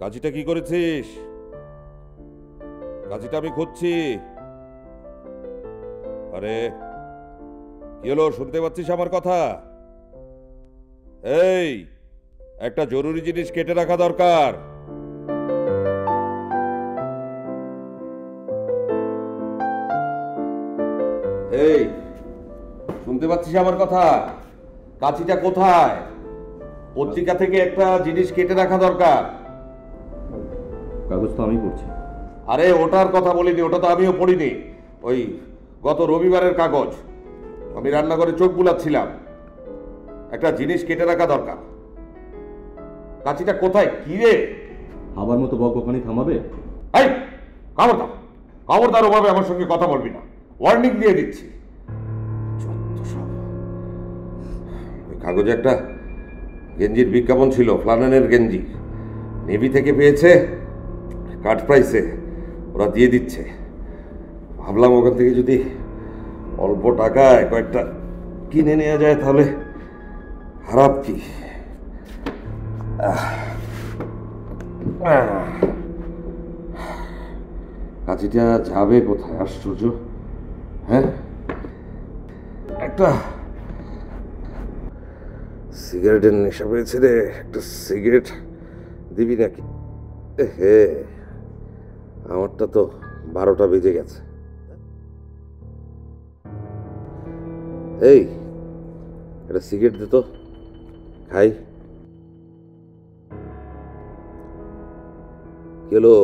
কাজীটা কি করেছিস? কাজীটা আমি খুঁজছি। আরে কি হলো, শুনতে পাচ্ছিস আমার কথা? এই একটা জরুরি জিনিস কেটে রাখা দরকার। এই শুনতে পাচ্ছিস আমার কথা? কাঁচিটা কোথায়? পত্রিকা থেকে একটা জিনিস কেটে রাখা দরকার। কাগজ তো আমি পড়ছি। আরে ওটার কথা বলিনি, ওটা তো আমিও পড়িনি। ওই গত রবিবারের কাগজ। আমি রান্নাঘরে চোখ বুলাচ্ছিলাম, একটা জিনিস কেটে রাখা দরকার। কাঁচিটা কোথায়? কি রে? আবার মতো বকবকানি থামাবে? এই খবরদার, খবরদার ওভাবে আমার সঙ্গে কথা বলবি না, ওয়ার্নিং দিয়ে দিচ্ছি। ওই কাগজে একটা গেঞ্জির বিজ্ঞাপন ছিল, ফ্লানেনের গেঞ্জি। নেভি থেকে পেয়েছে, কাট প্রাইসে ওরা দিয়ে দিচ্ছে। ভাবলাম ওখান থেকে যদি অল্প টাকায় কয়েকটা কিনে নেওয়া যায় তাহলে খারাপ কি। কাঁচিটা যাবে কোথায়? আশ্চর্য। হ্যাঁ, একটা সিগারেটের নেশা পেয়েছে রে। একটা সিগারেট দিবি নাকি? হে, আমারটা তো 12টা বেজে গেছে। এই একটা সিগারেট দে তো, খাই। কেলো,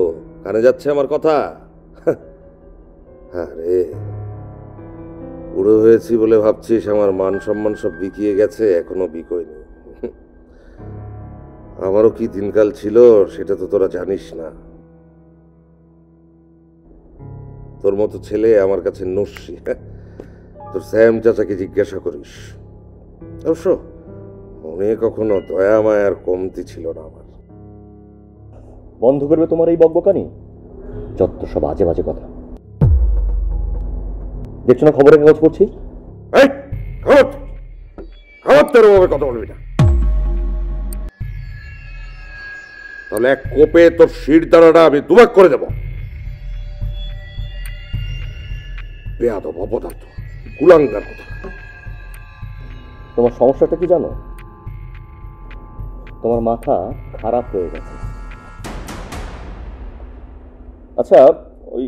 কানে যাচ্ছে আমার কথা? আরে বুড়ো হয়েছি বলে ভাবছিস আমার মান সম্মান সব বিকিয়ে গেছে? এখনো বিকোয়নি। আমারও কি দিনকাল ছিল সেটা তো তোরা জানিস না। তোর মতো ছেলে আমার কাছে নস্যি। তোর স্যাম চাচাকে জিজ্ঞাসা করিস। অবশ্য মনে কখনো দয়া মায়ার কমতি ছিল না আমার। বন্ধ করবে তোমার এই বকবকানি? যত সব আজে বাজে কথা। দেখছো না খবরের কাগজ পড়ছি? কথা বলবি না, তাহলে এক কোপে তোর শির দাঁড়াটা আমি দুভাগ করে দেব। বেয়াদব, অপদার্থ, কুলাঙ্গার কথা। তোমার সমস্যাটা কি জানো? তোমার মাথা খারাপ হয়ে গেছে। আচ্ছা, ওই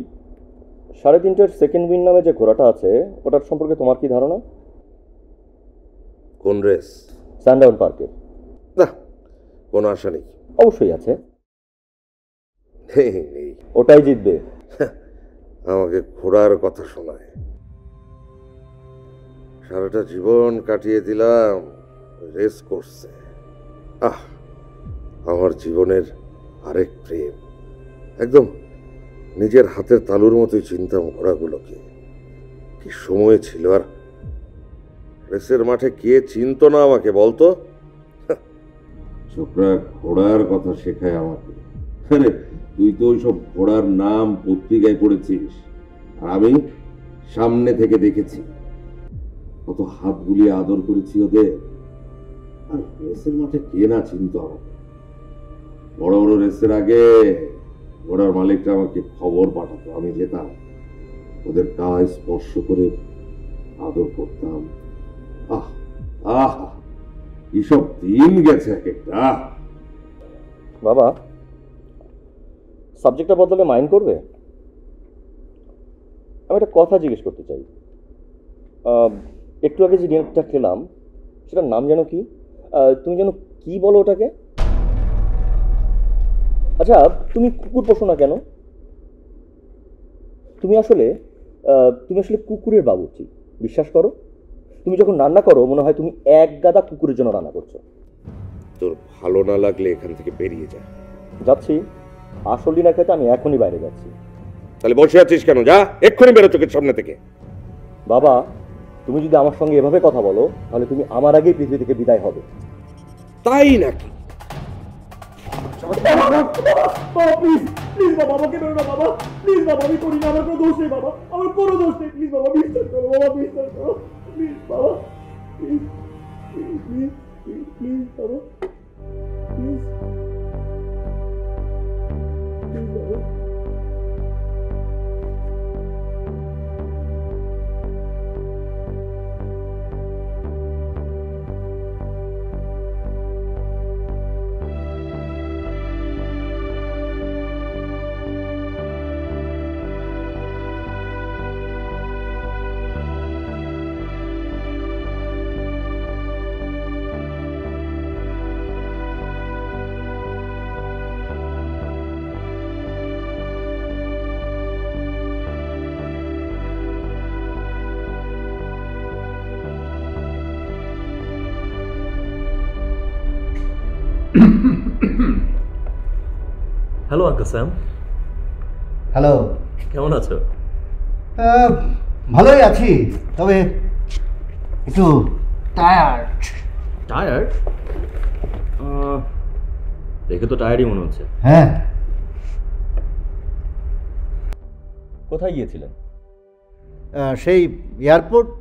3.5টার সেকেন্ড উইন নামে যে ঘোড়াটা আছে ওটার সম্পর্কে তোমার কি ধারণা? কোন রেস? সানডাউন পার্কের। না, কোনো আশা নেই। অবশ্যই আছে, ওটাই জিতবে। আমাকে ঘোড়ার কথা শোনায়। সারাটা জীবন কাটিয়ে দিলাম রেস করছে। আমার জীবনের আরেক প্রেম। একদম নিজের হাতের তালুর মতোই চিনতাম ঘোড়াগুলোকে। কি সময় ছিল! আর রেসের মাঠে কে চিনতো না আমাকে বলতো? ছোকরা ঘোড়ার কথা শেখায় আমাকে। আরে তুই তো ওইসব ঘোড়ার নাম পত্রিকায় পড়েছিস, আর আমি সামনে থেকে দেখেছি। কত হাত বুলিয়ে আদর করেছি ওদের। আর রেসের মাঠে কে না চিনতো আমাকে? বড় বড় রেসের আগে ঘোড়ার মালিকরা আমাকে খবর পাঠাতো, আমি যেতাম। ওদের গায়ে স্পর্শ করে আদর করতাম। আহ আহ এসব দিন গেছে এক একটা। বাবা, সাবজেক্টটা বদলে মাইন্ড করবে? আমি একটা কথা জিজ্ঞেস করতে চাই। একটু আগে যে ডিনারটা খেলাম সেটার নাম যেন কি? তুমি যেন কি বলো ওটাকে? আচ্ছা, তুমি কুকুর পোষো না কেন? তুমি আসলে কুকুরের বাবুর্চি, বিশ্বাস করো। তুমি যখন রান্না করো মনে হয় তুমি এক গাদা কুকুরের জন্য রান্না করছো। তোর ভালো না লাগলে এখান থেকে বেরিয়ে যা। যাচ্ছি, আসল ডিনার খেতে আমি এখনই বাইরে যাচ্ছি। তাহলে বসে আছিস কেন? যা, এক্ষুনি বেরো চোখের সামনে থেকে। বাবা, তুমি যদি আমার সঙ্গে এভাবে কথা বলো তাহলে তুমি আমার আগেই পৃথিবী থেকে বিদায় হবে। তাই নাকি? Hello uncle Sam. হ্যালো। কেমন আছো? ভালোই আছি, তবে একটু টায়ার্ড। টায়ার্ড? দেখে তো টায়ার্ডই মনে হচ্ছে। হ্যাঁ। কোথায় গিয়েছিলেন? সেই airport,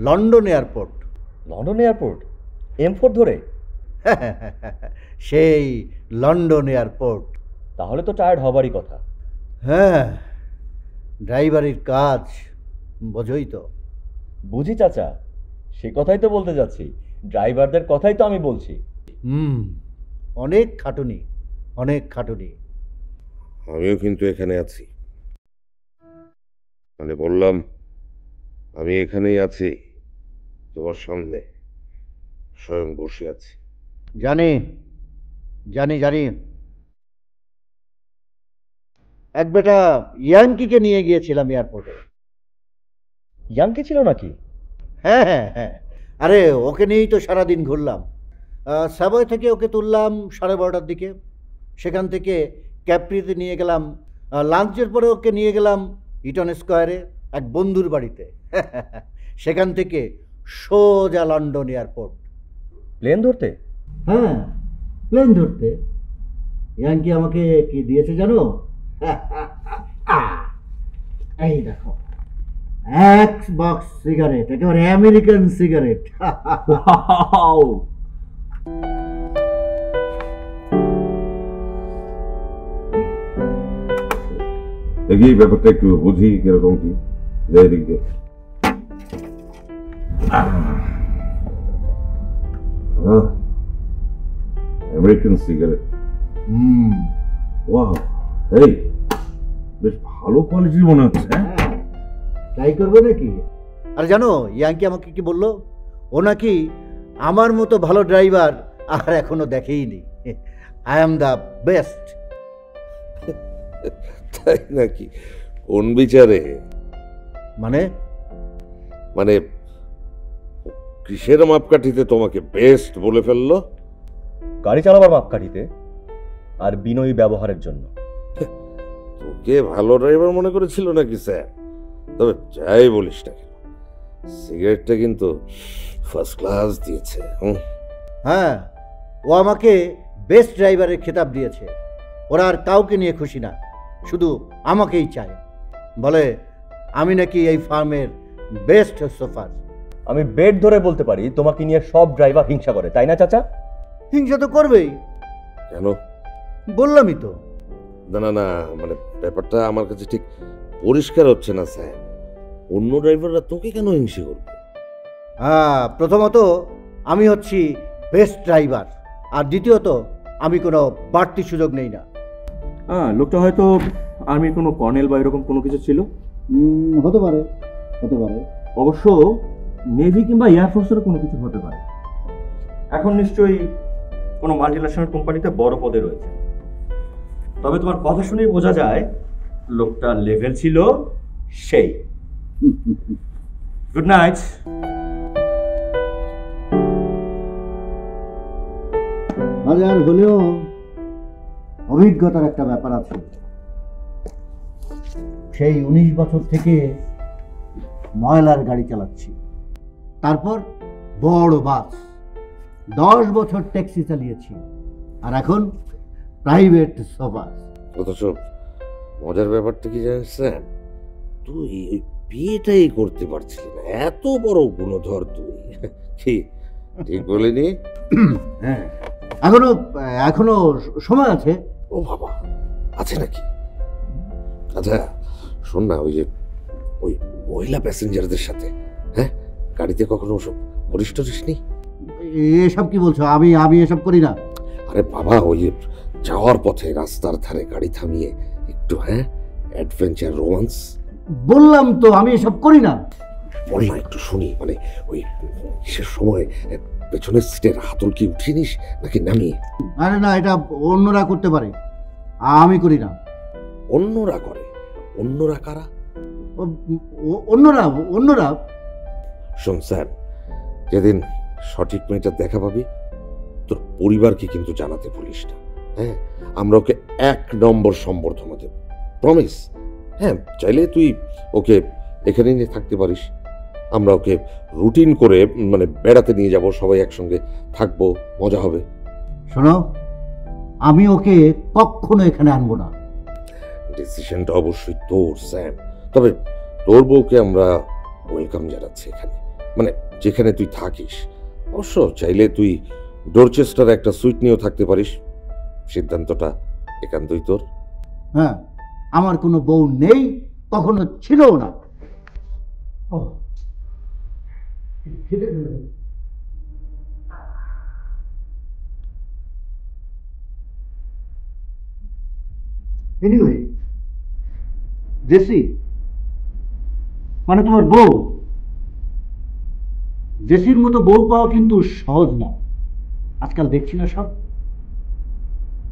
London airport. London airport? M4 ধরে? সেই লন্ডন এয়ারপোর্ট। তাহলে তো টায়ার্ড হবারই কথা। হ্যাঁ, ড্রাইভারের কাজ বোঝোই তো। বুঝি চাচা, সে কথাই তো বলতে যাচ্ছি। ড্রাইভারদের কথাই তো আমি বলছি। অনেক খাটুনি, অনেক খাটুনি। আমিও কিন্তু এখানে আছি, মানে বললাম আমি এখানেই আছি, তোমার সামনে স্বয়ং বসে আছি। জানি জানি জানি। এক বেটা ইয়াংকিকে নিয়ে গিয়েছিলাম এয়ারপোর্টে। ইয়াংকি ছিল নাকি? হ্যাঁ হ্যাঁ হ্যাঁ, আরে ওকে নিয়েই তো সারাদিন ঘুরলাম। সাবওয়ে থেকে ওকে তুললাম 12:30টার দিকে, সেখান থেকে ক্যাপ্রিতে নিয়ে গেলাম। লাঞ্চের পরে ওকে নিয়ে গেলাম ইটন স্কোয়ারে এক বন্ধুর বাড়িতে। সেখান থেকে সোজা লন্ডন এয়ারপোর্ট। প্লেন ধরতে? হ্যাঁ, প্লেন ধরতে। ইয়াংকি আমাকে কি দিয়েছে জানো? এই দেখো, এক বক্স সিগারেট, একেবারে আমেরিকান সিগারেট। দেখি ব্যাপারটা একটু বুঝি কিরকম কি। দিক দিয়ে আমেরিকান সিগারেট। ওয়াও, এই বেশ ভালো কোয়ালিটির মনে হচ্ছে। ট্রাই করবে নাকি? আর জানো ইয়াংকি আমাকে কি বললো? ও নাকি আমার মতো ভালো ড্রাইভার আর এখনো দেখেইনি। I am the best. তাই নাকি? কোন বিচারে? মানে মানে কিসের মাপকাঠিতে তোমাকে বেস্ট বলে ফেললো? গাড়ি চালাবার মাপকাঠিতে আর বিনয়ী ব্যবহারের জন্য। তোকে ভালো ড্রাইভার মনে করেছিল নাকি স্যার? তবে যাই বলিস না কেন, সিগারেটটা কিন্তু ফার্স্ট ক্লাস দিয়েছে। হ্যাঁ, ও আমাকে বেস্ট ড্রাইভারের খেতাব দিয়েছে। ওরা আর কাউকে নিয়ে খুশি না, শুধু আমাকেই চায়। বলে আমি নাকি এই ফার্মের বেস্ট সোফার। আমি বেড ধরে বলতে পারি তোমাকে নিয়ে সব ড্রাইভার হিংসা করে, তাই না চাচা? হিংসা তো করবেই। কেন? বললামই তো। না না না, মানে ব্যাপারটা আমার কাছে ঠিক পরিষ্কার হচ্ছে না স্যার। অন্য ড্রাইভাররা তোকে কেন হিংসে করবে? হ্যাঁ, প্রথমত আমি হচ্ছি বেস্ট ড্রাইভার, আর দ্বিতীয়ত আমি কোনো বাড়তি সুযোগ নেই না। হ্যাঁ, লোকটা হয়তো আর্মির কোনো কর্নেল বা এরকম কোনো কিছু ছিল। হতে পারে, হতে পারে। অবশ্য নেভি কিংবা এয়ারফোর্সেরও কোনো কিছু হতে পারে। এখন নিশ্চয়ই কোনো মাল্টিন্যাশনাল কোম্পানিতে বড় পদে রয়েছে। তবে তোমার কথা শুনেই বোঝা যায় লোকটার লেভেল ছিল সেই। Good night. হাজার হলেও অভিজ্ঞতার একটা ব্যাপার আছে। সেই 19 বছর থেকে ময়লার গাড়ি চালাচ্ছি, তারপর বড় বাস, 10 বছর ট্যাক্সি চালিয়েছি, আর এখন প্রাইভেট সোফা। অথচ মজার ব্যাপারটা কি জানিস স্যার, তুই ওই বিয়েটাই করতে পারছিলি না, এত বড় গুণধর তুই। কি ঠিক বলিনি? হ্যাঁ, এখনো এখনো সময় আছে। ও বাবা, আছে নাকি? আচ্ছা শোন না, ওই মহিলা প্যাসেঞ্জারদের সাথে হ্যাঁ গাড়িতে কখনো ওসব ঘনিষ্ঠ নি? এসব কি বলছো? আমি আমি এসব করি না। আরে বাবা, ওই যাওয়ার পথে রাস্তার ধারে গাড়ি থামিয়ে একটু অ্যাডভেঞ্চার রোমান্স। বললাম তো আমি এসব করি না। বল না, একটু শুনি। মানে ওই কিসের সময় পেছনের সিটের হাতল কি উঠিয়ে নিস নাকি নামিয়ে? আরে না, এটা অন্যরা করতে পারে, আমি করি না। অন্যরা করে? অন্যরা কারা? অন্যরা অন্যরা শোন স্যার, যেদিন সঠিক মেয়েটার দেখা পাবি তোর পরিবারকে কিন্তু জানাতে ভুলিস না। হ্যাঁ, আমরা ওকে 1 নম্বর সম্বর্ধনা দেব, প্রমিস। হ্যাঁ, চাইলে তুই ওকে এখানে নিয়ে থাকতে পারিস। আমরা ওকে রুটিন করে মানে বেড়াতে নিয়ে যাব, সবাই একসঙ্গে থাকবো, মজা হবে। শোনো, আমি ওকে কখনো এখানে আনবো না। ডিসিশনটা অবশ্যই তোর স্যাম, তবে তোর বউকে আমরা ওয়েলকাম জানাচ্ছি এখানে, মানে যেখানে তুই থাকিস। অবশ্য চাইলে তুই ডোরচেস্টার একটা সুইট নিয়েও থাকতে পারিস, সিদ্ধান্তটা একান্তই তোর। হ্যাঁ, আমার কোনো বউ নেই, কখনো ছিলও না। এনিওয়ে, জেসি মানে তোমার বউ, জেসির মতো বউ পাওয়া কিন্তু সহজ না। আজকাল দেখছি না সব,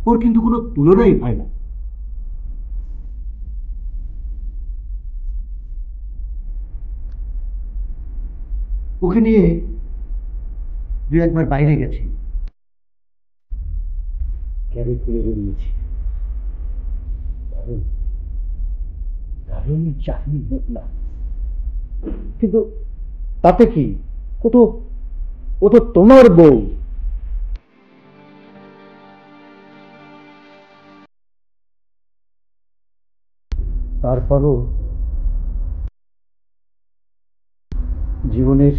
ওর কিন্তু কোনো তুলনাই হয় না। ওকে নিয়ে 2-1 বার বাইরে গেছি, ক্যারি করে বেরিয়েছি। দারুণ চাকরি দেখলাম, কিন্তু তাতে কি, ও তো তোমার বউ। তারপরও জীবনের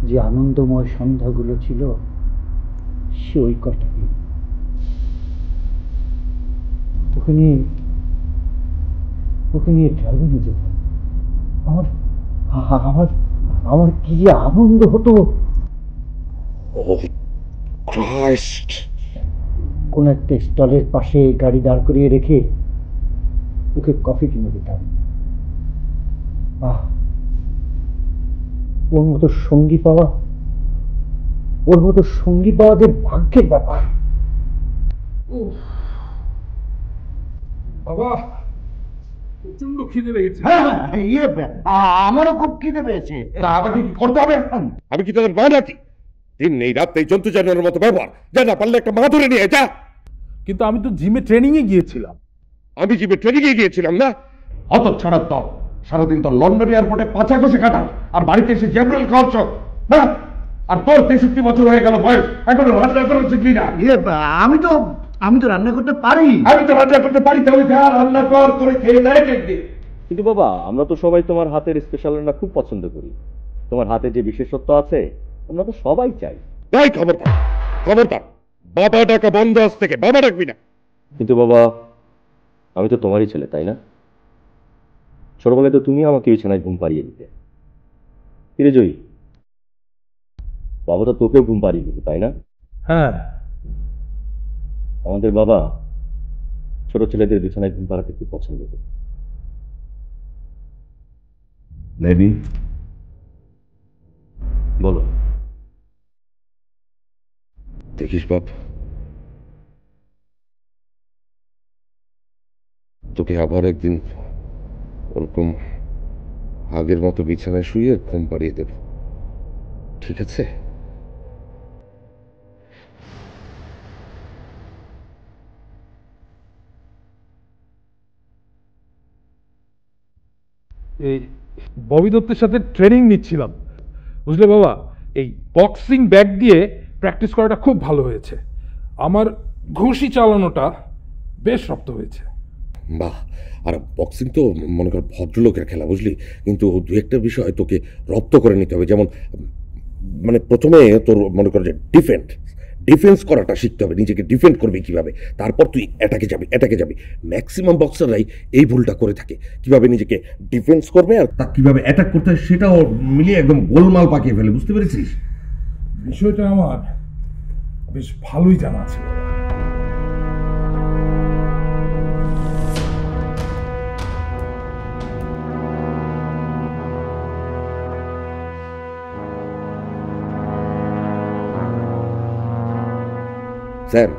যে আনন্দময় সন্ধ্যাগুলো ছিল, সে ওই কটা দিন। ওকে নিয়ে ট্রাভেলে যেতাম, আমার আমার আমার কি যে আনন্দ হতো। কোন একটা স্টলের পাশে গাড়ি দাঁড় করিয়ে রেখে ওকে কফি কিনে দিতাম। ওর মতো সঙ্গী পাওয়া যে ভাগ্যের ব্যাপার। বাবা, প্রচন্ড খিদে লেগেছে। আমারও খুব খিদে পেয়েছে। তা আমাকে কি করতে হবে? আমি কি তোদের মা নাকি? দিন নেই রাত নেই জন্তু জানোয়ারের মতো ব্যবহার। যা, না পারলে একটা মা ধরে নিয়ে যা। কিন্তু আমি তো জিমে ট্রেনিং এ গিয়েছিলাম। আমি জিমে ট্রেনিং এ গিয়েছিলাম না? অত ছাড়ার দল, সারাদিন তো লন্ডন এয়ারপোর্টে পাচা কষে কাটাল, আর বাড়িতে এসে জেনারেল খাওয়াচ্ছ। হ্যাঁ, আর তোর 63 বছর হয়ে গেল বয়স, এখনো রান্না করা শিখলি না। আমি তো রান্না করতে পারি। আমি তো রান্না করতে পারি, তাহলে যা রান্না কর, করে খেয়ে নেয় একদিন। কিন্তু বাবা, আমরা তো সবাই তোমার হাতের স্পেশাল রান্না খুব পছন্দ করি। তোমার হাতে যে বিশেষত্ব আছে আমরা তো সবাই চাই। তাই খবরদার, খবরদার, বাবা ডাকা বন্ধ, আজ থেকে বাবা ডাকবি না। কিন্তু বাবা, আমি তো তোমারই ছেলে, তাই না? ছোটবেলায় তো তুমি আমাকে বিছানায় ঘুম পাড়িয়ে দিতে। কিরে জয়ী, বাবা তো তোকেও ঘুম পাড়িয়ে দিত, তাই না? হ্যাঁ, আমাদের বাবা ছোট ছেলেদের বিছানায় ঘুম পাড়াতে খুব পছন্দ করে। নেবি বলো। দেখিস বাপ, তোকে আবার একদিন ওরকম আগের মতো বিছানায় শুয়ে ঘুম পাড়িয়ে দেব, ঠিক আছে? এই ববি দত্তের সাথে ট্রেনিং নিচ্ছিলাম, বুঝলে বাবা। এই বক্সিং ব্যাগ দিয়ে প্র্যাকটিস করাটা খুব ভালো হয়েছে। আমার ঘুষি চালানোটা বেশ রপ্ত হয়েছে। বাহ, আর বক্সিং তো মনে কর ভদ্রলোকের খেলা, বুঝলি? কিন্তু দু একটা বিষয় তোকে রপ্ত করে নিতে হবে। যেমন মানে প্রথমে তোর মনে কর যে ডিফেন্স করাটা শিখতে হবে, নিজেকে ডিফেন্ড করবি কিভাবে, তারপর তুই অ্যাটাকে যাবি। ম্যাক্সিমাম বক্সাররাই এই ভুলটা করে থাকে, কিভাবে নিজেকে ডিফেন্স করবে আর তা কিভাবে অ্যাটাক করতে হয় সেটাও মিলিয়ে একদম গোলমাল পাকিয়ে ফেলে, বুঝতে পেরেছিস? বিষয়টা আমার বেশ ভালোই জানা আছে বাবা। স্যার,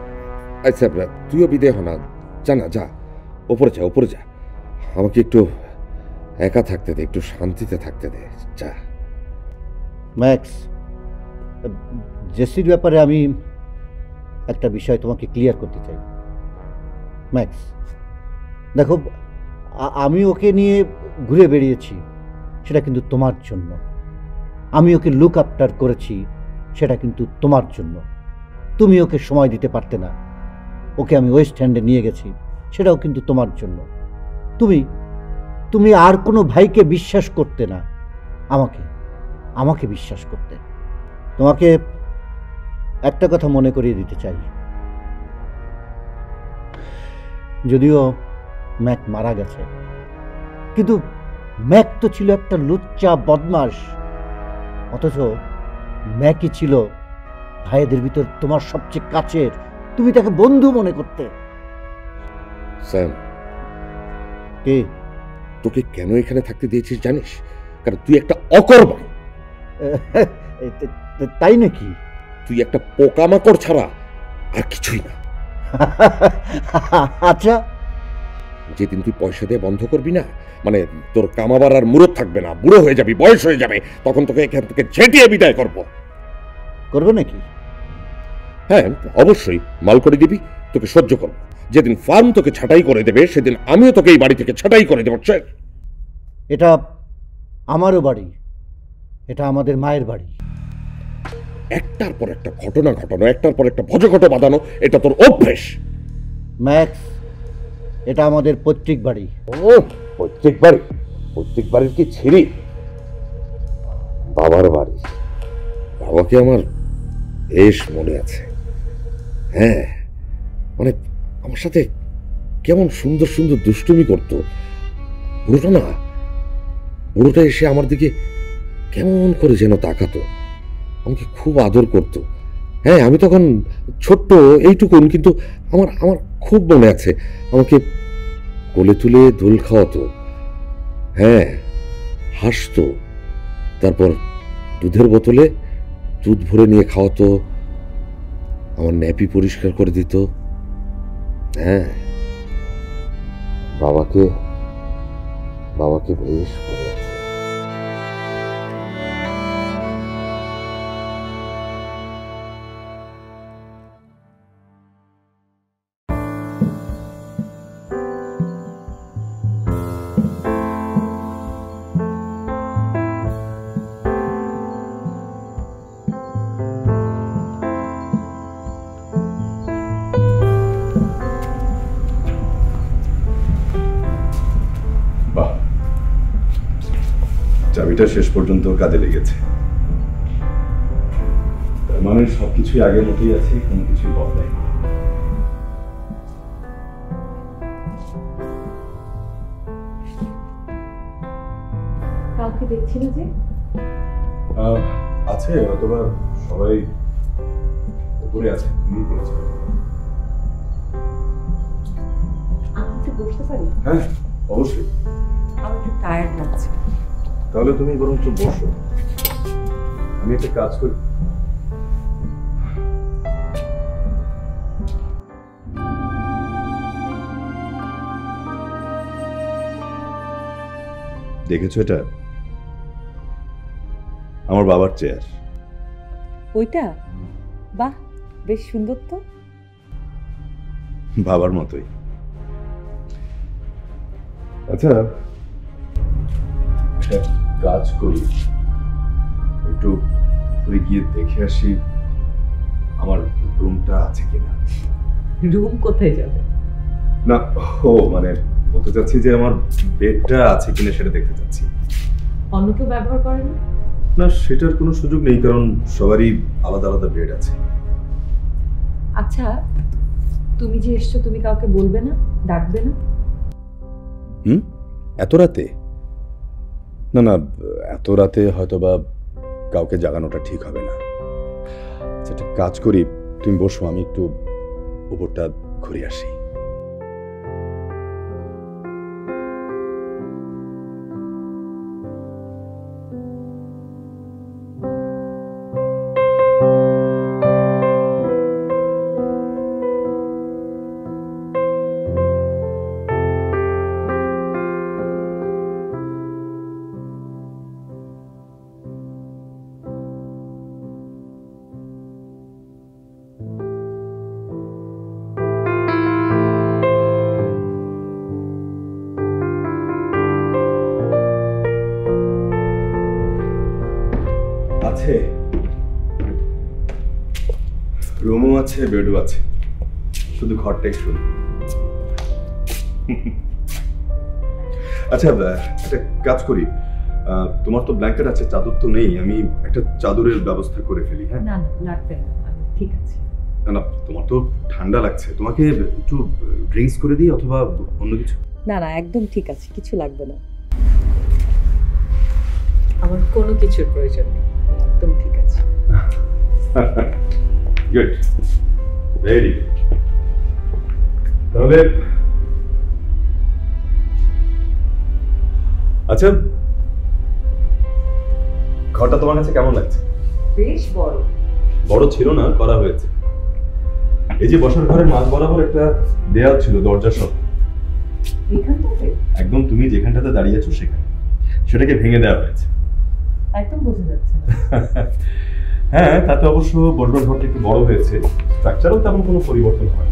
আচ্ছা তুইও বিদে হ না, যা ওপরে যা, আমাকে একটু একা থাকতে দে, একটু শান্তিতে থাকতে দে, যা। ম্যাক্স, জেসির ব্যাপারে আমি একটা বিষয় তোমাকে ক্লিয়ার করতে চাই। ম্যাক্স, দেখো, আমি ওকে নিয়ে ঘুরে বেরিয়েছি, সেটা কিন্তু তোমার জন্য। আমি ওকে লুক আফটার করেছি, সেটা কিন্তু তোমার জন্য। তুমি ওকে সময় দিতে পারতে না, ওকে আমি ওয়েস্ট হ্যান্ডে নিয়ে গেছি, সেটাও কিন্তু তোমার জন্য। তুমি আর কোনো ভাইকে বিশ্বাস করতে না, আমাকে বিশ্বাস করতে। তোমাকে একটা কথা মনে করিয়ে দিতে চাই, যদিও ম্যাক মারা গেছে, কিন্তু ম্যাক তো ছিল একটা লুচ্চা বদমাশ, অথচ ম্যাকই ছিল ভাইদের ভিতর তোমার সবচেয়ে কাছের। তুমি তাকে বন্ধু মনে করতে। স্যাম, কে? তোকে কেন এখানে থাকতে দিয়েছিস জানিস? কারণ তুই একটা অকর্মা। তাই নাকি? তুই একটা পোকামাকড় ছাড়া আর কিছুই না। আচ্ছা, যেদিন তুই পয়সা দিয়ে বন্ধ করবি না, মানে তোর কামাবার আর মুরত থাকবে না, বুড়ো হয়ে যাবি, বয়স হয়ে যাবে, তখন তোকে এখান থেকে ঝেঁটিয়ে বিদায় করবো। করবে নাকি? হ্যাঁ, অবশ্যই মাল করে দিবি, তোকে সহ্য করবো। যেদিন ফার্ম তোকে ছাঁটাই করে দেবে, সেদিন আমিও তোকে এই বাড়ি থেকে ছাঁটাই করে দেবো। এটা আমারও বাড়ি, এটা আমাদের মায়ের বাড়ি। একটার পর একটা ঘটনা ঘটানো, একটার পর একটা ভজঘট বাঁধানো, এটা তোর অভ্যেস। ম্যাক্স, এটা আমাদের পৈতৃক বাড়ি। ও, পৈতৃক বাড়ির কি ছিরি? বাবার বাড়ি। বাবাকে আমার বেশ মনে আছে। হ্যাঁ, মানে আমার সাথে কেমন সুন্দর সুন্দর দুষ্টুমি করতো। বুড়োটা এসে আমার দিকে কেমন করে যেন তাকাতো, আমাকে খুব আদর করতো। হ্যাঁ, আমি তখন ছোট্ট এইটুকুন, কিন্তু আমার খুব মনে আছে। আমাকে কোলে তুলে দোল খাওয়াতো, হ্যাঁ, হাসতো, তারপর দুধের বোতলে দুধ ভরে নিয়ে খাওয়াতো, আমার ন্যাপি পরিষ্কার করে দিত। হ্যাঁ, বাবাকে বেশ মনে আছে। চাবিটা শেষ পর্যন্ত কাজে লেগেছে, তার মানে সবকিছুই আগের মতোই আছে, কোনো কিছুই বদলায়। কাউকে দেখছি না যে। আছে, অথবা সবাই উপরে আছে। তুমি বলেছো। আমি একটু বসতে পারি? হ্যাঁ, অবশ্যই। আমার একটু টায়ার্ড লাগছে। তাহলে তুমি বরঞ্চ বসো, আমি একটা কাজ করি। দেখেছো এটা? আমার বাবার চেয়ার। ওইটা? বাহ, বেশ সুন্দর তো। বাবার মতোই। আচ্ছা, একটা কাজ করি, একটু ওই গিয়ে দেখে আসি আমার রুমটা আছে কিনা। রুম কোথায় যাবে? না, ও মানে বলতে চাচ্ছি যে আমার বেডটা আছে কিনা সেটা দেখতে চাচ্ছি। অন্য কেউ ব্যবহার করে না? না, সেটার কোনো সুযোগ নেই, কারণ সবারই আলাদা আলাদা বেড আছে। আচ্ছা, তুমি যে এসছো, তুমি কাউকে বলবে না, ডাকবে না? এত রাতে? না না, এত রাতে হয়তোবা কাউকে জাগানোটা ঠিক হবে না। একটা কাজ করি, তুমি বসো, আমি একটু উপরটা ঘুরে আসি। আছে, রুমও আছে, বেডও আছে, শুধু ঘরটাই শুনি। আচ্ছা, একটা কাজ করি, তোমার তো ব্ল্যাঙ্কেট আছে, চাদর তো নেই, আমি একটা চাদরের ব্যবস্থা করে ফেলি। হ্যাঁ, না না, লাগবে না, আমি ঠিক আছে। না না, তোমার তো ঠান্ডা লাগছে, তোমাকে একটু ড্রিঙ্কস করে দিই অথবা অন্য কিছু? না না, একদম ঠিক আছে, কিছু লাগবে না। আমার কোনো কিছুর প্রয়োজন নেই, একদম ঠিক আছে। Good, very good. তাহলে আচ্ছা, ঘরটা তোমার কাছে কেমন লাগছে? বেশ বড়। বড় ছিল না, করা হয়েছে। এই যে বসার ঘরের মাঝ বরাবর একটা দেয়াল ছিল, দরজা সহ। এখানটাতে? একদম তুমি যেখানটাতে দাঁড়িয়ে আছো সেখানে, সেটাকে ভেঙে দেওয়া হয়েছে। একদম বোঝা যাচ্ছে না। হ্যাঁ, তাতে অবশ্য বসবার ঘরটা একটু বড় হয়েছে, স্ট্রাকচারও তেমন কোনো পরিবর্তন হয়।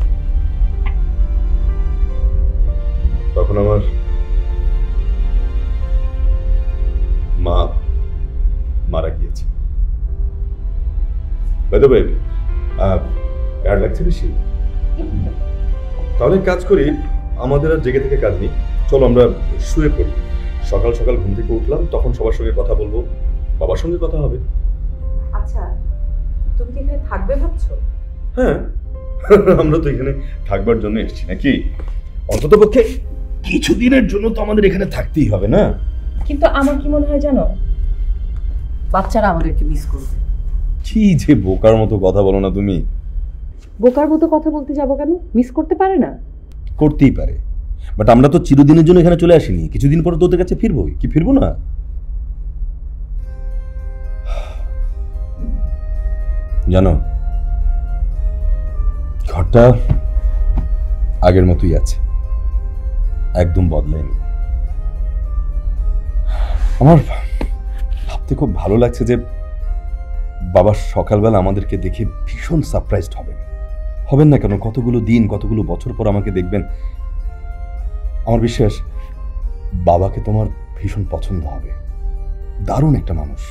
তখন আমার মা মারা গিয়েছে। বাই দ্য ওয়ে, টায়ার্ড লাগছে বেশি? তাহলে কাজ করি, আমাদের আর জেগে থেকে কাজ নেই, চলো আমরা শুয়ে পড়ি। সকাল সকাল ঘুম থেকে উঠলাম, তখন সবার সঙ্গে কথা বলবো, বাবার সঙ্গে কথা হবে। আচ্ছা, তুমি কি এখানে থাকবে ভাবছো? হ্যাঁ, আমরা তো এখানে থাকবার জন্য এসেছি নাকি, অন্তত পক্ষে কিছুদিনের জন্য তো আমাদের এখানে থাকতেই হবে না? কিন্তু আমার কি মনে হয় জানো, বাচ্চারা আমাদেরকে মিস করবে। কি যে বোকার মতো কথা বলো না তুমি। বোকার মতো কথা বলতে যাবো কেন? মিস করতে পারে না? করতেই পারে, বাট আমরা তো চিরদিনের জন্য এখানে চলে আসিনি, কিছুদিন পরে তোদের কাছে ফিরবোই, কি ফিরবো না? জানো, ঘরটা আগের মতোই আছে, একদম বদলায়নি। আমার ভাবতে খুব ভালো লাগছে যে বাবা সকালবেলা আমাদেরকে দেখে ভীষণ সারপ্রাইজড হবেন না কেন? কতগুলো দিন, কতগুলো বছর পর আমাকে দেখবেন। আমার বিশ্বাস বাবাকে তোমার ভীষণ পছন্দ হবে, দারুণ একটা মানুষ।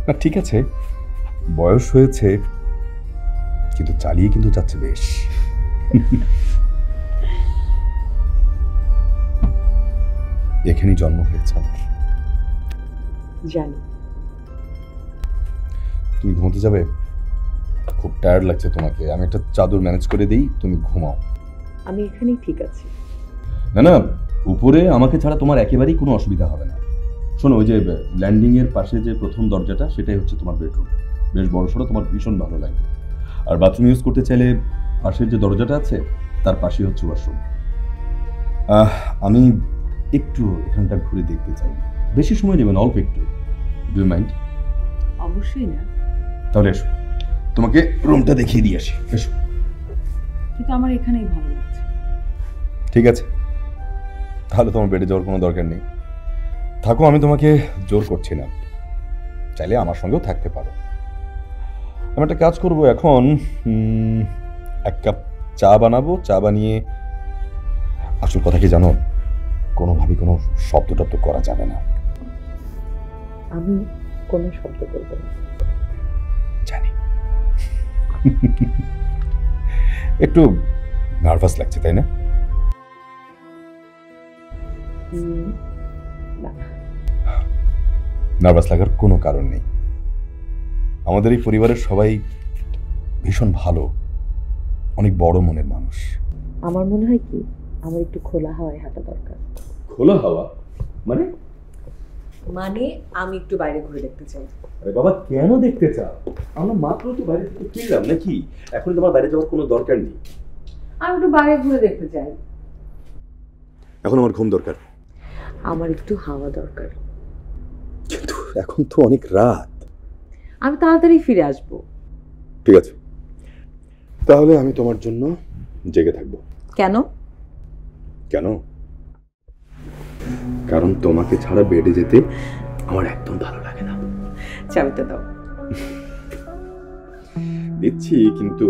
না ঠিক আছে, বয়স হয়েছে, কিন্তু চালিয়ে কিন্তু যাচ্ছে বেশ। এখানেই জন্ম হয়েছে আমার। জানি। তুমি ঘুমোতে যাবে? খুব টায়ার্ড লাগছে তোমাকে, আমি একটা চাদর ম্যানেজ করে দিই, তুমি ঘুমাও। আমি এখানেই ঠিক আছি। না না, উপরে আমাকে ছাড়া তোমার একেবারেই কোনো অসুবিধা হবে না, শোনো, ওই যে ল্যান্ডিংয়ের পাশে যে প্রথম দরজাটা, সেটাই হচ্ছে তোমার বেডরুম। বেশ বড়সড়, তোমার ভীষণ ভালো লাগবে। আর বাথরুম ইউজ করতে চাইলে পাশের যে দরজাটা আছে তার পাশেই হচ্ছে ওয়াশরুম। আমি একটু এখানটা ঘুরে দেখতে চাই, বেশি সময় নেবেন, অল্প একটু। Do you mind? অবশ্যই না, তাহলে এসো, তোমাকে রুমটা দেখিয়ে দিয়ে আসি। এসো। কিন্তু আমার এখানেই ভালো লাগছে। ঠিক আছে, তাহলে তোমার বেডে যাওয়ার কোনো দরকার নেই। থাকো, আমি তোমাকে জোর করছি না, চাইলে আমার সঙ্গেও থাকতে পারো। আমি একটা কাজ করবো এখন, এক কাপ চা বানাবো। চা বানিয়ে, আসল কথা কি জানো, কোনোভাবেই কোনো শব্দ টব্দ করা যাবে না। আমি কোনো শব্দ করব না। জানি। একটু নার্ভাস লাগছে, তাই না? নার্ভাস লাগার কোনো কারণ নেই। আমাদের এই পরিবারের সবাই ভীষণ ভালো, অনেক বড় মনের মানুষ। আমার মনে হয় কি, আমার একটু খোলা হাওয়ায় হাঁটা দরকার। খোলা হাওয়া মানে? মানে আমি একটু বাইরে ঘুরে দেখতে চাই। আরে বাবা, কেন দেখতে চাও? আমরা মাত্র তো বাইরে থেকে ফিরলাম নাকি? এখন তোমার বাইরে যাওয়ার কোনো দরকার নেই। আমি একটু বাইরে ঘুরে দেখতে চাই। এখন আমার ঘুম দরকার। আমার একটু হাওয়া দরকার। কিন্তু এখন তো অনেক রাত। আমি তাড়াতাড়ি ফিরে আসবো। ঠিক আছে, তাহলে আমি তোমার জন্য জেগে থাকবো। কেন? কেন? কারণ তোমাকে ছাড়া বেডে যেতে আমার একদম ভালো লাগে না। চাবিটা দাও। দিচ্ছি, কিন্তু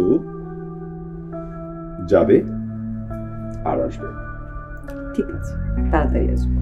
যাবে আর আসবে। ঠিক আছে, তাড়াতাড়ি আসবো।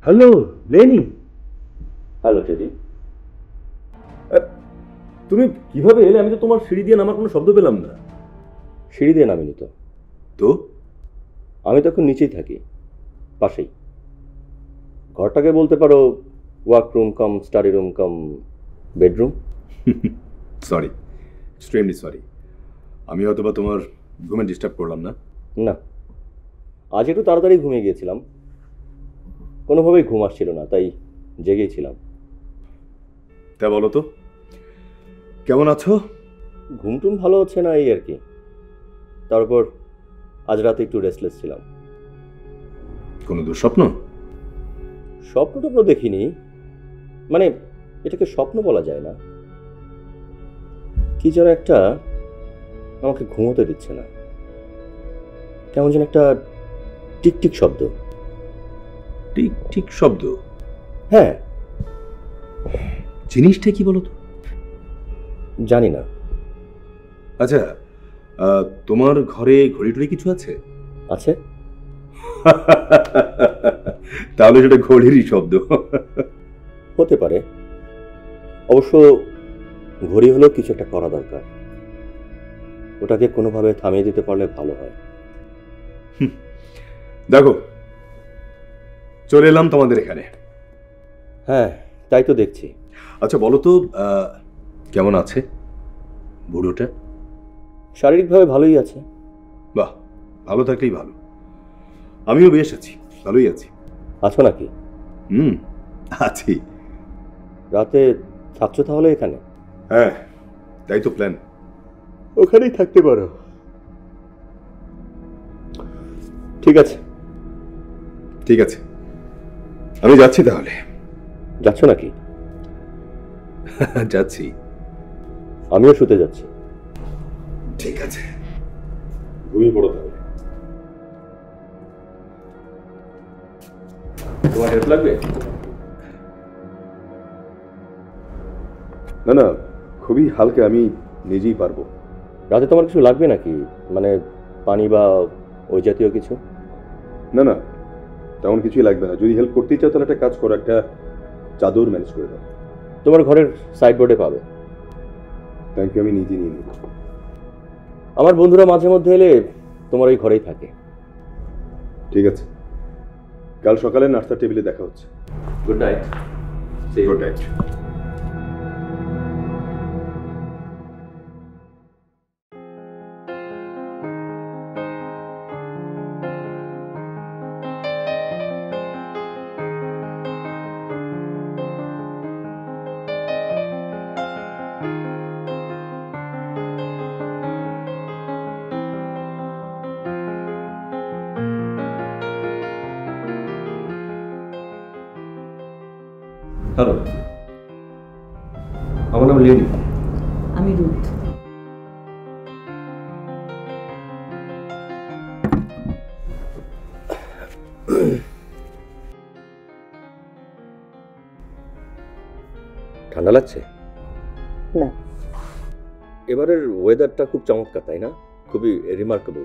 Hello Lenny. Hello teddy. তুমি কিভাবে এলে? আমি তো তোমার সিঁড়ি দিয়ে নামার কোনো শব্দ পেলাম না। সিঁড়ি দিয়ে নামিনি তো। তো আমি তো এখন নিচেই থাকি, পাশেই। ঘরটাকে বলতে পারো workroom cum study room cum bedroom. Sorry, extremely sorry. আমি হয়তো বা তোমার ঘুমে ডিস্টার্ব করলাম না। না, আজ একটু তাড়াতাড়ি ঘুমিয়ে গিয়েছিলাম, কোনোভাবেই ঘুম আসছিল না, তাই জেগেই ছিলাম। তা বলো তো, কেমন আছো? ঘুমটুম ভালো হচ্ছে না, এই আর কি। তারপর আজ রাতে একটু রেস্টলেস ছিলাম। কোনো দুঃস্বপ্ন? স্বপ্ন টপ্ন দেখিনি, মানে এটাকে স্বপ্ন বলা যায় না। কি যেন একটা আমাকে ঘুমোতে দিচ্ছে না, কেমন যেন একটা টিকটিক শব্দ। ঠিক ঠিক শব্দ? হ্যাঁ। জিনিসটা কি বলো তো? জানি না। আচ্ছা, তোমার ঘরে ঘড়ি টড়ি কিছু আছে? আছে। তাহলে সেটা ঘড়িরই শব্দ। হতে পারে, অবশ্য ঘড়ি হলেও কিছু একটা করা দরকার। ওটাকে কোনোভাবে থামিয়ে দিতে পারলে ভালো হয়। দেখো, চলে এলাম তোমাদের এখানে। হ্যাঁ, তাই তো দেখছি। আচ্ছা বলো তো, কেমন আছে বুড়োটা? শারীরিকভাবে ভালোই আছে। বাহ, ভালো থাকলেই ভালো। আমিও বেশ আছি, ভালোই আছি। আছো নাকি? আছি। রাতে থাকছো তাহলে এখানে? হ্যাঁ, তাই তো প্ল্যান। ওখানেই থাকতে পারো। ঠিক আছে ঠিক আছে, আমি যাচ্ছি তাহলে। যাচ্ছ নাকি? যাচ্ছি। আমিও শুতে যাচ্ছি। ঠিক আছে, ঘুমিয়ে পড়ো তাহলে। তোমার হেল্প লাগবে? না না, খুবই হালকা, আমি নিজেই পারবো। রাতে তোমার কিছু লাগবে নাকি, মানে পানি বা ওই জাতীয় কিছু? না না, তেমন কিছুই লাগবে না। যদি হেল্প করতেই চাও তাহলে একটা কাজ করো, একটা চাদর ম্যানেজ করে দাও। তোমার ঘরের সাইড বোর্ডে পাবে। থ্যাংক ইউ, আমি নিজে নিয়ে নেব। আমার বন্ধুরা মাঝে মধ্যে এলে তোমার ওই ঘরেই থাকে। ঠিক আছে, কাল সকালে নাস্তার টেবিলে দেখা হচ্ছে। Good night. Good night. Hello, আমার নাম লিনি। আমি রুথ। ঠান্ডা লাগছে? না। এবারের ওয়েদারটা খুব চমৎকার, তাই না? খুবই রিমার্কেবল।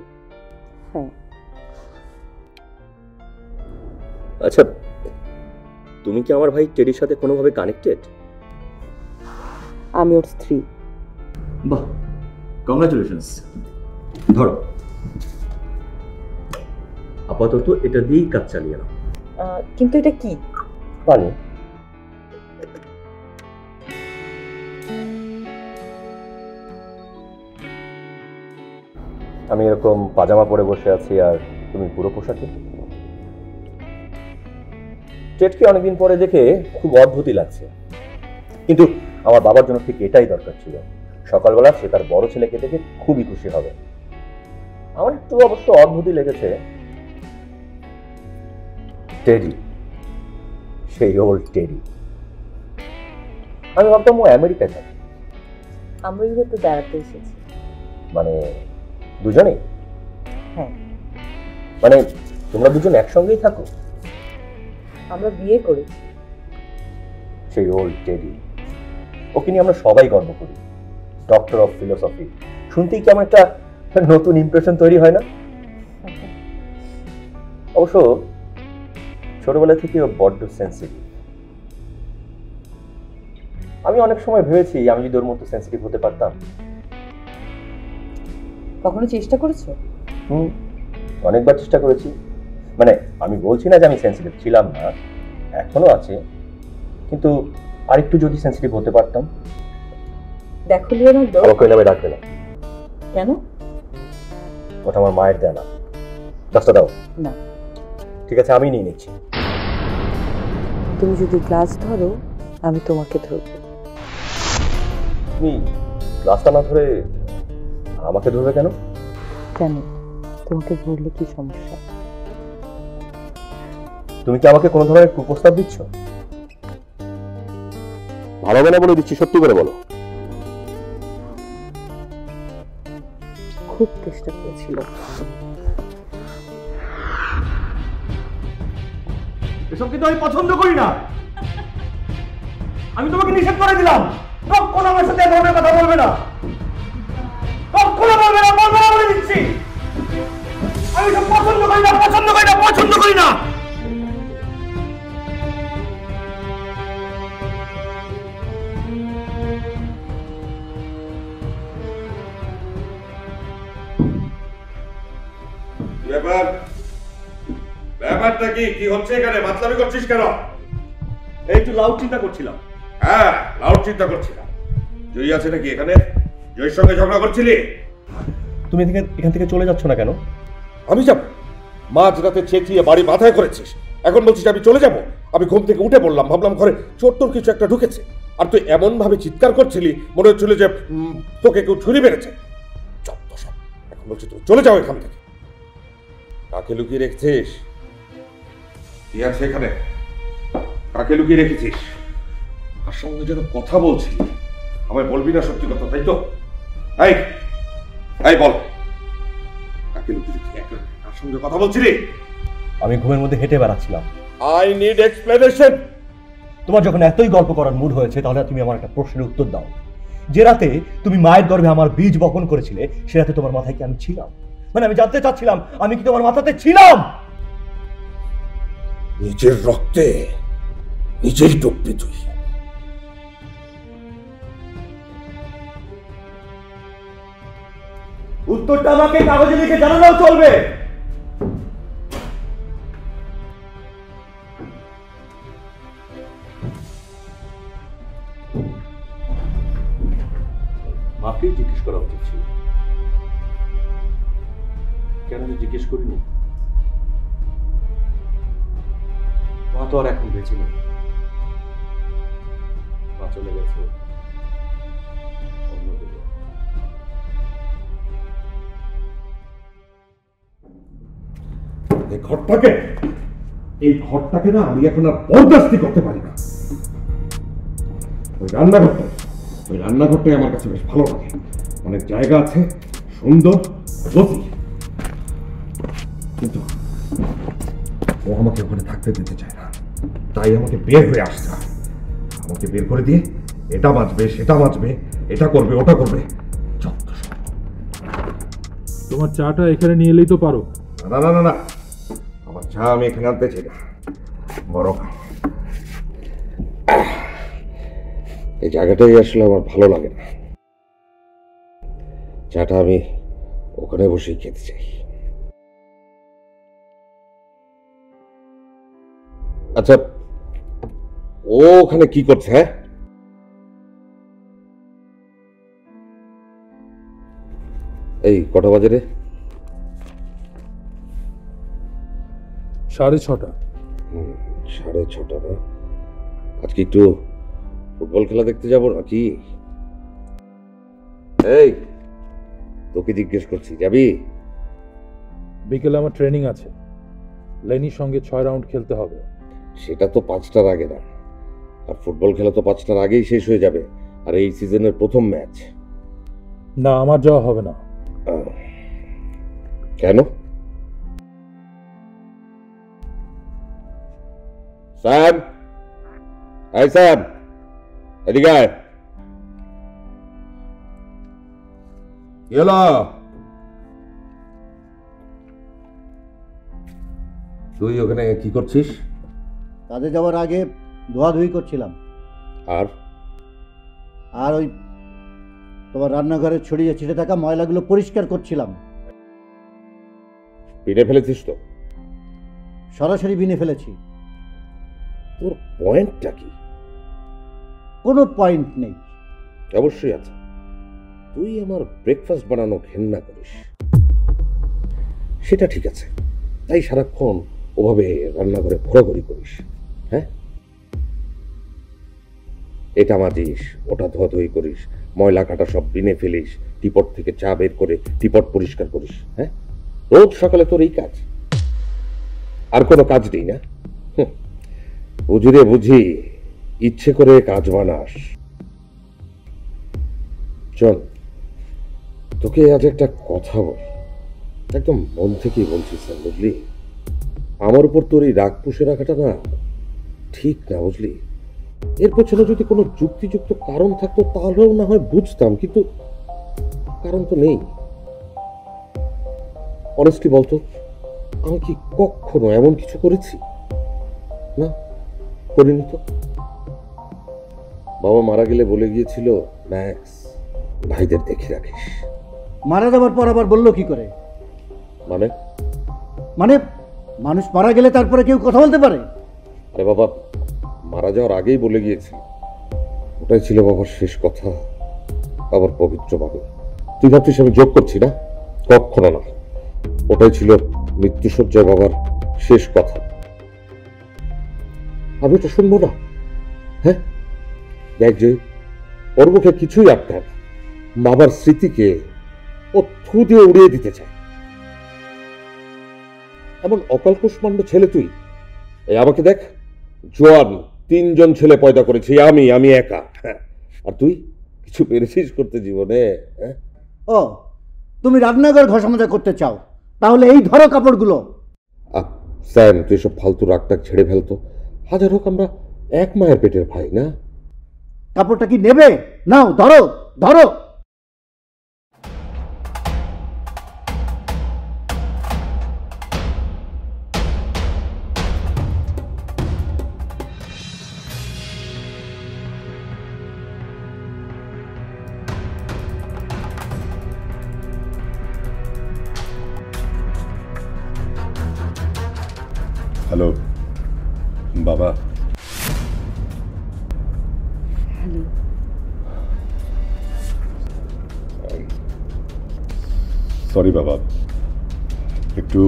হ্যাঁ। আচ্ছা, তুমি কি আমার ভাই টেডির সাথে কোনোভাবে কানেক্টেড? আমি ওর স্ত্রী। বাহ, কংগ্রাচুলেশনস। ধরো, আপাতত এটা দিয়েই কাজ চালিয়ে নাও। কিন্তু এটা কি? পানি। আমি এরকম পাজামা পরে বসে আছি আর তুমি পুরো পোশাকে। টেডকে অনেকদিন পরে দেখে খুব অদ্ভুতই লাগছে, কিন্তু আমার বাবার জন্য ঠিক এটাই দরকার ছিল। সকালবেলা সে তার বড় ছেলেকে দেখে খুবই খুশি হবে। আমার একটু অবশ্য অদ্ভুতই লেগেছে টেডি, সেই ওল্ড টেডি। আমি ভাবতাম ও আমেরিকায় থাকে। আমরা ইউরোপে বেড়াতে এসেছি। মানে দুজনেই? হ্যাঁ। মানে তোমরা দুজন একসঙ্গেই থাকো? আমরা বিয়ে করেছি। সেই ওল্ড টেডি, ওকে নিয়ে আমরা সবাই গর্ব করি। ডক্টর অফ ফিলোসফি, শুনতেই কেমন একটা নতুন ইমপ্রেশন তৈরি হয় না? অবশ্য ছোটবেলা থেকে ও বড্ড সেন্সিটিভ। আমি অনেক সময় ভেবেছি আমি যদি ওর মতো সেন্সিটিভ হতে পারতাম। কখনো চেষ্টা করেছো? অনেকবার চেষ্টা করেছি। মানে আমি বলছি না যে আমি সেন্সিটিভ ছিলাম না, এখনো আছে, কিন্তু আরেকটু যদি সেন্সিটিভ হতে পারতাম। দেখো লিওনার্দো, আমাকে ওই নামে ডাকবে না। কেন? ওটা আমার মায়ের দেয়া না। গ্লাসটা দাও। না। ঠিক আছে, আমি নিয়ে নিচ্ছি। তুমি যদি গ্লাস ধরো আমি তোমাকে ধরবো। তুমি গ্লাসটা না ধরে আমাকে ধরবে কেন? কেন? তোমাকে ধরলে কি সমস্যা? তুমি কি আমাকে কোনো ধরনের কুপ্রস্তাব দিচ্ছ? ভালো হবে না বলে দিচ্ছি, সত্যি করে বলো। খুব চেষ্টা করেছিল। এসব কিন্তু আমি পছন্দ করি না। আমি তোমাকে নিষেধ করে দিলাম, কখনো আমার সাথে এ ধরনের কথা বলবে না। কখনো বলবে না, বলবে না বলে দিচ্ছি। আমি সব পছন্দ করি না, পছন্দ করি না, পছন্দ করি না। ব্যাপার ব্যাপারটা কি কি হচ্ছে এখানে? মাতলামি করছিস কেন? এই একটু লাউড চিন্তা করছিলাম। হ্যাঁ, লাউড চিন্তা করছিলাম। জয়ী আছে নাকি এখানে? জয়ীর সঙ্গে ঝগড়া করছিলি? তুমি এখান থেকে চলে যাচ্ছ না কেন? আমি যাব? মাঝরাতে চেঁচিয়ে বাড়ি মাথায় করেছিস, এখন বলছিস আমি চলে যাব? আমি ঘুম থেকে উঠে পড়লাম, ভাবলাম ঘরে চোর কিছু একটা ঢুকেছে, আর তুই এমন ভাবে চিৎকার করছিলি মনে হচ্ছিল যে তোকে কেউ ছুরি মেরেছে। যত সব, এখন বলছি তুই চলে যাও এখান থেকে। কাকে লুকিয়ে রেখেছিস? কি আছে এখানে? কাকে লুকিয়ে রেখেছিস? তার সঙ্গে যেন কথা বলছিলি, আমায় বলবি না সত্যি কথা, তাই তো? এই বল, কাকে লুকিয়ে রেখেছিস? কার সঙ্গে কথা বলছিলি? আমি ঘুমের মধ্যে হেঁটে বেড়াচ্ছিলাম। I need explanation. তোমার যখন এতই গল্প করার মুড হয়েছে, তাহলে তুমি আমার একটা প্রশ্নের উত্তর দাও। যে রাতে তুমি মায়ের গর্ভে আমার বীজ বপন করেছিলে, সে রাতে তোমার মাথায় কি আমি ছিলাম? মানে আমি জানতে চাচ্ছিলাম, আমি কি তোমার মাথাতে ছিলাম? নিজের রক্তে নিজেই ডুববি তুই। উত্তরটা আমাকে কাগজে লিখে জানালেও চলবে। মাকেই জিজ্ঞেস করা উচিত ছিল, কেন যে জিজ্ঞেস করিনি? মা তো আর এখন বেঁচে নেই, মা চলে গেছে অন্য দিকে। এই ঘরটাকে না আমি এখন আর বরদাস্তি করতে পারি না। ওই রান্নাঘরটাই আমার কাছে বেশ ভালো লাগে, অনেক জায়গা আছে, সুন্দর, গতি। কিন্তু ও আমাকে ওখানে থাকতে দিতে চায় না, তাই আমাকে বের হয়ে আসছে। আমাকে বের করে দিয়ে এটা বাঁচবে, সেটা বাঁচবে, এটা করবে, ওটা করবে। তোমার চাটা এখানে নিয়ে এলেই তো পারো। না না না না, আমার চা আমি এখানে আনতে চাই না, বরং এই জায়গাটাই আসলে আমার ভালো লাগে না। চাটা আমি ওখানে বসেই খেতে চাই। আচ্ছা, ও ওখানে কি করছে? হ্যাঁ, এই কটা বাজে রে? 6:30। 6:30 না? আজকে একটু ফুটবল খেলা দেখতে যাবো নাকি? এই তোকে জিজ্ঞেস করছি, যাবি? বিকেলে আমার ট্রেনিং আছে, লেনির সঙ্গে 6 রাউন্ড খেলতে হবে। সেটা তো 5টার আগে না, আর ফুটবল খেলা তো 5টার আগেই শেষ হয়ে যাবে, আর এই সিজনের প্রথম ম্যাচ। না, আমার যাওয়া হবে না। কেন? স্যাম, এই স্যাম, এদিকে আয়। এলো, তুই ওখানে কি করছিস? কাজে যাওয়ার আগে ধোয়াধুয়ি করছিলাম। আর আর ওই তোমার রান্নাঘরে ছড়িয়ে ছিটে থাকা ময়লাগুলো পরিষ্কার করছিলাম। পিনে ফেলেছিস তো? সরাসরি বিনে ফেলেছি। তোর পয়েন্টটা কি? কোনো পয়েন্ট নেই। অবশ্যই আছে। তুই আমার ব্রেকফাস্ট বানানো ঘেন্না করিস, সেটা ঠিক আছে, তাই সারাক্ষণ ওভাবে রান্নাঘরে ঘোরাঘুরি করিস। হ্যাঁ, এটা মাজিস, ওটা ধোয়াধুয়ি করিস, ময়লা কাটা সব বিনে ফেলিস, টিপট থেকে চা বের করে টিপট পরিষ্কার করিস। হ্যাঁ, রোজ সকালে তোর এই কাজ, আর কোনো কাজ নেই না? বুঝিরে বুঝি ইচ্ছে করে কাজ বানাস। চল, তোকে আজ একটা কথা বল, একদম মন থেকেই বলছিস, বুঝলি? আমার উপর তোর এই রাগ পুষে রাখাটা না ঠিক না, বুঝলি? এর পেছনে যদি কোনো যুক্তিযুক্ত কারণ থাকতো তাহলেও না হয় বুঝতাম, কিন্তু কারণ তো নেই। অনেস্টলি বলতো, আমি কি কখনো এমন কিছু করেছি? না, করিনি তো। বাবা মারা গেলে বলে গিয়েছিল, ম্যাক্স, ভাইদের দেখে রাখিস। মারা যাবার পর আবার বললো কি করে? মানে মানে মানুষ মারা গেলে তারপরে কেউ কথা বলতে পারে? আরে বাবা, মারা যাওয়ার আগেই বলে গিয়েছিল, ওটাই ছিল বাবার শেষ কথা, বাবার পবিত্র বাণী। তুই ভাবছিস আমি যোগ করছি না? কখনো না, ওটাই ছিল মৃত্যুসজ্জায় বাবার শেষ কথা। আমি তো শুনবো না। হ্যাঁ দেখ যে ওর মুখে কিছুই আটকায় না, বাবার স্মৃতিকে ও থু দিয়ে উড়িয়ে দিতে চায়। এমন অকাল কুষ্মাণ্ড ছেলে তুই। এই আমাকে দেখ, জোয়ান 3 জন ছেলে পয়দা করেছি আমি একা। হ্যাঁ, আর তুই কিছু পেরেছিস করতে জীবনে? হ্যাঁ, ও তুমি রান্নাঘর ঘষা মাজা করতে চাও, তাহলে এই ধরো কাপড়গুলো। স্যাম তুই সব ফালতু রাগটাক ছেড়ে ফেলতো। হাজার হোক আমরা এক মায়ের পেটের ভাই না? কাপড়টা কি নেবে? নাও ধরো ধরো। হ্যালো বাবা। হ্যালো। সরি বাবা, একটু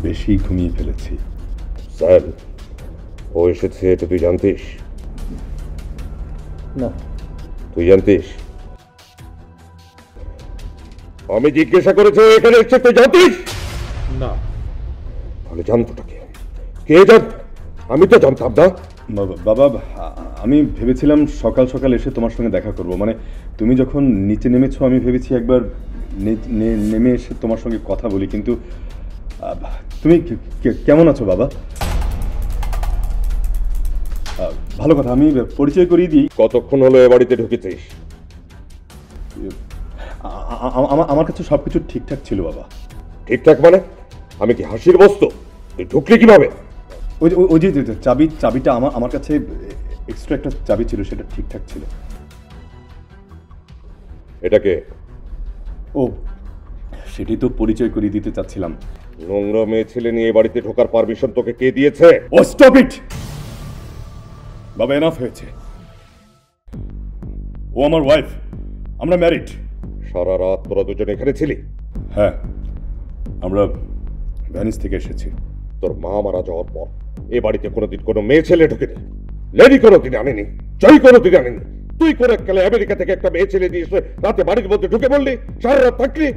বেশি ঘুমিয়ে ফেলেছি। স্যার ও এসেছে এটা তুই জানতিস? না। তুই জানতিস? আমি জিজ্ঞাসা করেছি ও এখানে এসেছে, তুই জানতিস? না। তাহলে জানতোটা কে জান? আমি তো জানতাম না। বাবা আমি ভেবেছিলাম সকাল সকাল এসে তোমার সঙ্গে দেখা করব, মানে তুমি যখন নিচে নেমেছো আমি ভেবেছি একবার নেমে এসে তোমার সঙ্গে কথা বলি, কিন্তু তুমি কেমন আছো বাবা? ভালো কথা, আমি পরিচয় করিয়ে দিই। কতক্ষণ হলো এ বাড়িতে ঢুকেছিস? আমার কাছে সবকিছু ঠিকঠাক ছিল বাবা। ঠিকঠাক মানে? আমি কি হাসির বস্তু? তুই ঢুকলি কিভাবে? ওই যে চাবিটা আমার কাছে এক্সট্রা একটা চাবি ছিল, সেটা ঠিকঠাক ছিল। এটাকে? ও সেটাই তো পরিচয় করিয়ে দিতে চাচ্ছিলাম। নোংরা মেয়ে ছেলে নিয়ে এ বাড়িতে ঢোকার পারমিশন তোকে কে দিয়েছে? ও স্টপ ইট বাবা, এনাফ হয়েছে। ও আমার ওয়াইফ, আমরা ম্যারিড। সারা রাত তোরা দুজন এখানে ছিলি? হ্যাঁ, আমরা ভ্যানিস থেকে এসেছি। তোর মা মারা যাওয়ার পর এ বাড়িতে কোনোদিন কোনো মেয়ে ছেলে ঢুকেনি। লেডি কোনোদিন আনেনি, জয় কোনোদিন আনেনি। তুই কোন এককালে আমেরিকা থেকে একটা মেয়ে ছেলে নিয়ে এসে রাতে বাড়ির মধ্যে ঢুকে বললি, সারা রাত থাকলি।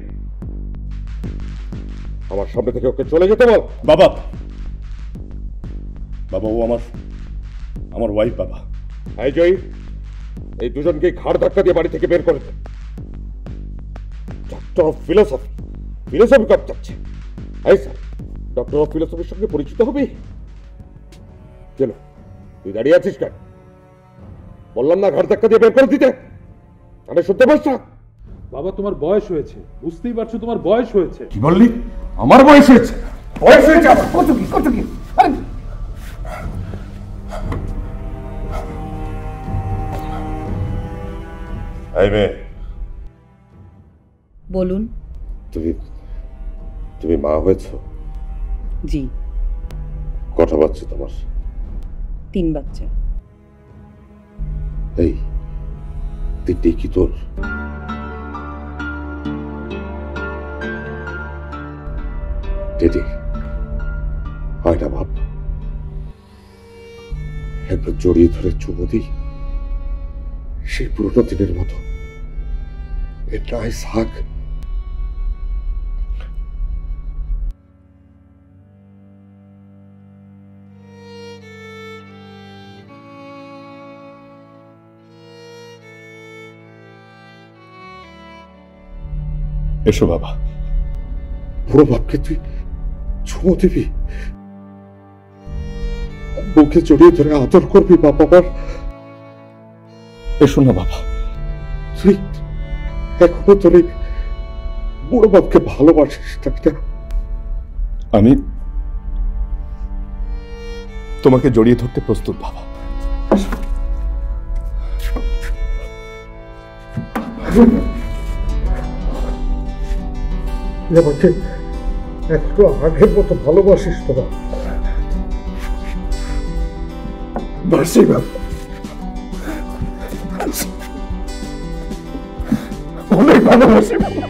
আমার সামনে থেকে ওকে চলে যেতে বল। বাবা ও আমার ওয়াইফ বাবা। এই জয়, এই দুজনকে ঘাড় ধাক্কা দিয়ে বাড়ি থেকে বের করে দে। ডক্টর অফ ফিলোসফি করতে যাচ্ছে। এই স্যার, ডক্টর অফ ফিলোসফির সঙ্গে পরিচিত হবি? চলো, তুই দাঁড়িয়ে আছিস কেন? বললাম না ঘাড় ধাক্কা দিয়ে বের করে দিতে। আমি শুনতে পাচ্ছ? বাবা তোমার বয়স হয়েছে, বুঝতেই পারছো তোমার বয়স হয়েছে। কি বললি? আমার বয়স হয়েছে? বয়স হয়েছে আমার? কত কি? এই মেয়ে, বলুন। তুমি মা হয়েছ? জি। কটা বাচ্চা তোমার? 3 বাচ্চা। এই 3টি কি তোর? দিদি হয় না বাপ, একবার জড়িয়ে ধরে চুমু দিই, সেই পুরোনো দিনের মতো। এটাই শাক। এসো বাবা। পুরো বাপকে তুই চুমু দিবি, বুকে জড়িয়ে ধরে আদর করবি বাবার? এসো না বাবা। তুই এখনো তোর বুড়ো বাপকে ভালোবাসিস না? আমি তোমাকে জড়িয়ে ধরতে প্রস্তুত বাবা। আমাকে একটু আগের মতো ভালোবাসিস তোরা? বাসি বাবা, অনেক ভালোবাসি বাবা।